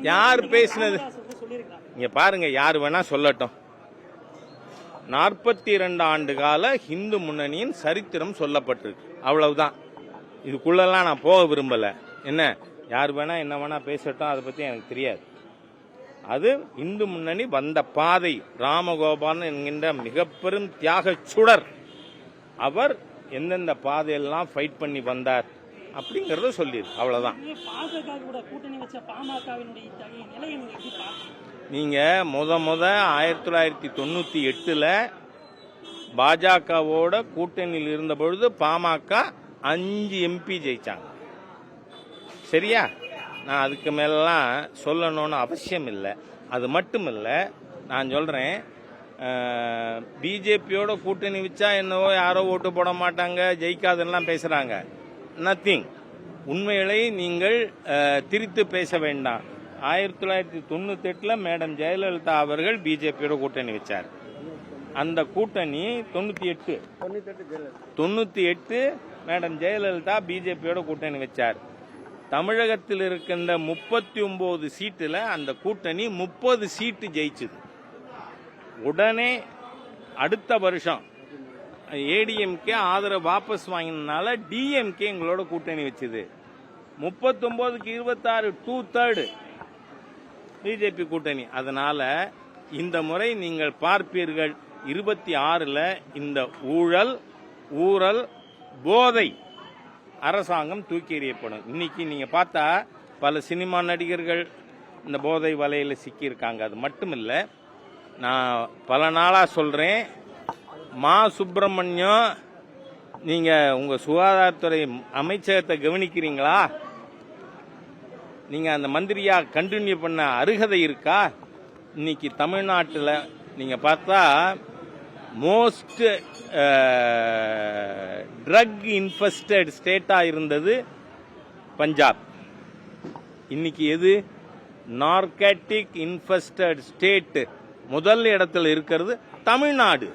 யார் பேசினது இங்க பாருங்க, யார் வேணா சொல்லட்டும். 42 ஆண்டு கால இந்து முன்னணியின் சரித்திரம் சொல்லப்பட்டிருக்கு, அவ்வளவுதான். இதுக்குள்ளெல்லாம் நான் போக விரும்பல. என்ன யார் வேணா என்ன வேணா பேசட்டும், அதை பத்தி எனக்கு தெரியாது. அது இந்து முன்னணி வந்த பாதை. ராமகோபாலன் என்கின்ற மிக பெரும் தியாக சுடர், அவர் எந்தெந்த பாதையெல்லாம் ஃபைட் பண்ணி வந்தார் அப்படிங்கறத சொல்லிடு, அவ்வளவுதான். நீங்க முத 1998 பாஜகவோட கூட்டணியில் இருந்த பொழுது பாமக 5 MP ஜெயிச்சாங்க. சரியா? நான் அதுக்கு மேலாம் சொல்லணும்னு அவசியம் இல்லை. அது மட்டும் இல்லை, நான் சொல்றேன், பிஜேபியோட கூட்டணி வச்சா என்னவோ யாரோ ஓட்டு போட மாட்டாங்க, ஜெயிக்காதுன்னெலாம் பேசுறாங்க. நத்திங். உண்மைகளை நீங்கள் திரித்து பேச வேண்டாம். 1998 மேடம் ஜெயலலிதா அவர்கள் பிஜேபியோட கூட்டணி வச்சார். அந்த கூட்டணி 98 மேடம் ஜெயலலிதா பிஜேபியோட கூட்டணி வச்சார். தமிழகத்தில் இருக்கின்ற 39 சீட்டுல அந்த கூட்டணி 30 சீட்டு ஜெயிச்சது. உடனே அடுத்த வருஷம் ஏடிஎம்கே ஆதரவு வாபஸ் வாங்கினால டிஎம்கே எங்களோட கூட்டணி வச்சது. 39க்கு 26 2/3 பிஜேபி கூட்டணி. அதனால இந்த முறை நீங்கள் பார்ப்பீர்கள், 26ல் இந்த ஊழல் போதை அரசாங்கம் தூக்கி எறியப்படும். இன்னைக்கு நீங்க பார்த்தா பல சினிமா நடிகர்கள் இந்த போதை வலையில சிக்கியிருக்காங்க. அது மட்டும் இல்ல, நான் பல நாளா சொல்றேன், மா சுப்பிரமணியம், நீங்க உங்க சுகாதாரத்துறை அமைச்சகத்தை கவனிக்கிறீங்களா? நீங்க அந்த மந்திரியா கண்டினியூ பண்ண அருகதை இருக்கா? இன்னைக்கு தமிழ்நாட்டில் நீங்க பார்த்தா மோஸ்ட் ட்ரக் இன்ஃபெஸ்டட் ஸ்டேட்டா இருந்தது பஞ்சாப். இன்னைக்கு எது? நார்கட்டிக் இன்ஃபெஸ்டட் ஸ்டேட் முதல் இடத்துல இருக்கிறது தமிழ்நாடு.